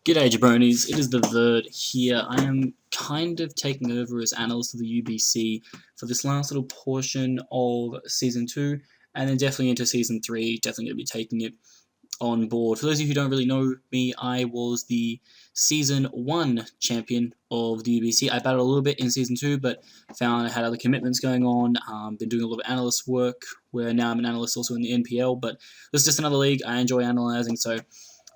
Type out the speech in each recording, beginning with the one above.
G'day jabronis, it is the Verd here. I am kind of taking over as analyst of the UBC for this last little portion of Season 2, and then definitely into Season 3, definitely going to be taking it on board. For those of you who don't really know me, I was the Season 1 champion of the UBC. I battled a little bit in Season 2, but found I had other commitments going on, been doing a lot of analyst work, where now I'm an analyst also in the NPL, but this is just another league I enjoy analysing, so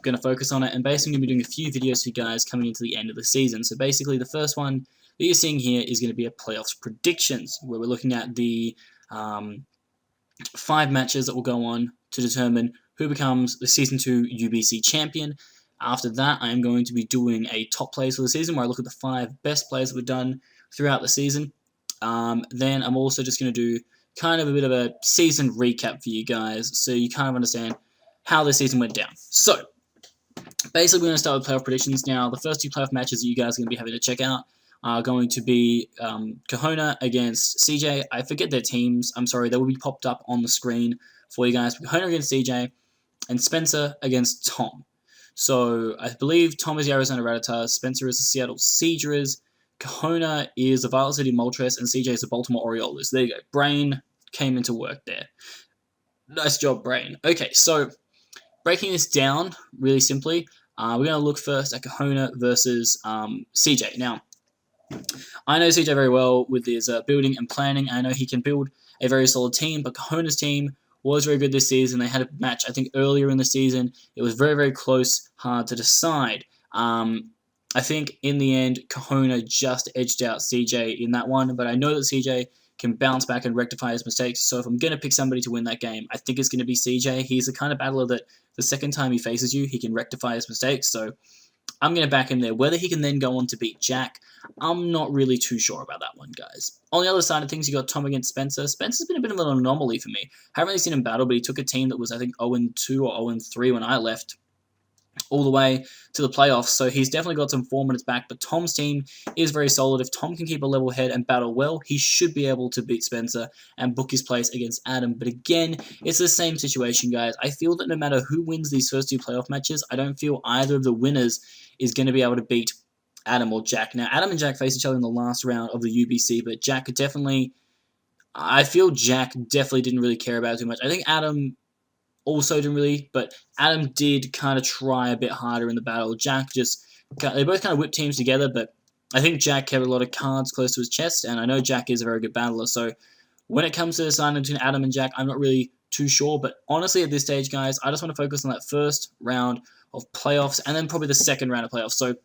going to focus on it, and basically going to be doing a few videos for you guys coming into the end of the season. So basically the first one that you're seeing here is going to be a playoffs predictions, where we're looking at the 5 matches that will go on to determine who becomes the Season 2 UBC champion. After that, I am going to be doing a top plays for the season, where I look at the 5 best plays that were done throughout the season. Then I'm also just going to do kind of a bit of a season recap for you guys, so you kind of understand how the season went down. So basically, we're going to start with playoff predictions now. The first 2 playoff matches that you guys are going to be having to check out are going to be Kahona against CJ. I forget their teams. I'm sorry. They will be popped up on the screen for you guys. Kahona against CJ and Spencer against Tom. So I believe Tom is the Arizona Rattata, Spencer is the Seattle Seadras, Kahona is the Violet City Moltres, and CJ is the Baltimore Orioles. There you go. Brain came into work there. Nice job, Brain. Okay, so breaking this down really simply, we're going to look first at Kahona versus CJ. Now, I know CJ very well with his building and planning. I know he can build a very solid team, but Kahona's team was very good this season. They had a match, I think, earlier in the season. It was very, very close, hard to decide. I think in the end, Kahona just edged out CJ in that one, but I know that CJ can bounce back and rectify his mistakes. So if I'm going to pick somebody to win that game, I think it's going to be CJ. He's the kind of battler that the second time he faces you, he can rectify his mistakes. So I'm going to back him there. Whether he can then go on to beat Jack, I'm not really too sure about that one, guys. On the other side of things, you got Tom against Spencer. Spencer's been a bit of an anomaly for me. Haven't really seen him battle, but he took a team that was, I think, 0-2 or 0-3 when I left, all the way to the playoffs, so he's definitely got some form on his back, but Tom's team is very solid. If Tom can keep a level head and battle well, he should be able to beat Spencer and book his place against Adam, but again, it's the same situation, guys. I feel that no matter who wins these first 2 playoff matches, I don't feel either of the winners is going to be able to beat Adam or Jack. Now, Adam and Jack face each other in the last round of the UBC, but Jack definitely, I feel Jack definitely didn't really care about it too much. I think Adam also didn't really, but Adam did kind of try a bit harder in the battle. Jack just, they both kind of whipped teams together, but I think Jack kept a lot of cards close to his chest, and I know Jack is a very good battler, so when it comes to deciding between Adam and Jack, I'm not really too sure, but honestly at this stage, guys, I just want to focus on that first round of playoffs, and then probably the second round of playoffs. So,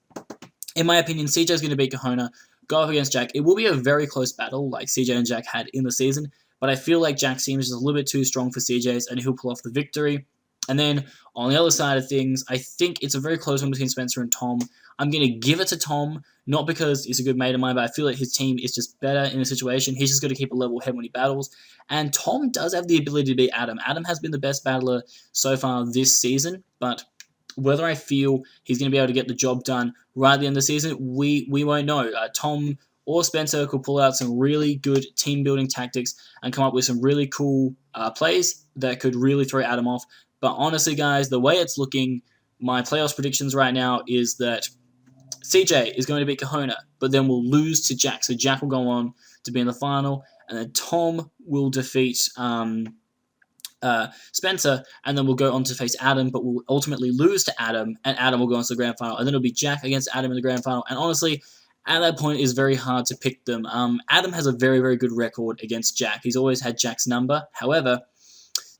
in my opinion, CJ is going to beat Kahona, go up against Jack. It will be a very close battle, like CJ and Jack had in the season, but I feel like Jack's team is just a little bit too strong for CJ's, and he'll pull off the victory. And then, on the other side of things, I think it's a very close one between Spencer and Tom. I'm going to give it to Tom, not because he's a good mate of mine, but I feel like his team is just better in a situation. He's just got to keep a level head when he battles. And Tom does have the ability to beat Adam. Adam has been the best battler so far this season, but whether I feel he's going to be able to get the job done right at the end of the season, we won't know. Tom or Spencer could pull out some really good team-building tactics and come up with some really cool plays that could really throw Adam off. But honestly, guys, the way it's looking, my playoffs predictions right now is that CJ is going to beat Kahona, but then will lose to Jack. So Jack will go on to be in the final, and then Tom will defeat Spencer, and then we'll go on to face Adam, but will ultimately lose to Adam, and Adam will go on to the grand final, and then it'll be Jack against Adam in the grand final. And honestly, at that point, it's very hard to pick them. Adam has a very, very good record against Jack. He's always had Jack's number. However,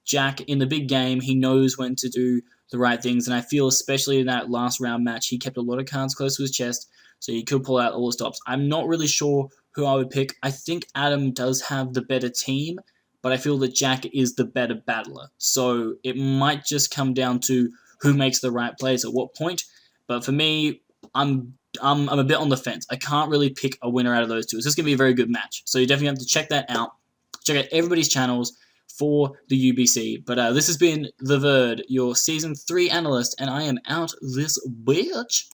Jack, in the big game, he knows when to do the right things, and I feel especially in that last round match, he kept a lot of cards close to his chest, so he could pull out all the stops. I'm not really sure who I would pick. I think Adam does have the better team, but I feel that Jack is the better battler, so it might just come down to who makes the right plays at what point. But for me, I'm a bit on the fence. I can't really pick a winner out of those two. It's just going to be a very good match, so you definitely have to check that out. Check out everybody's channels for the UBC. But this has been the Verd, your Season 3 analyst, and I am out this bitch.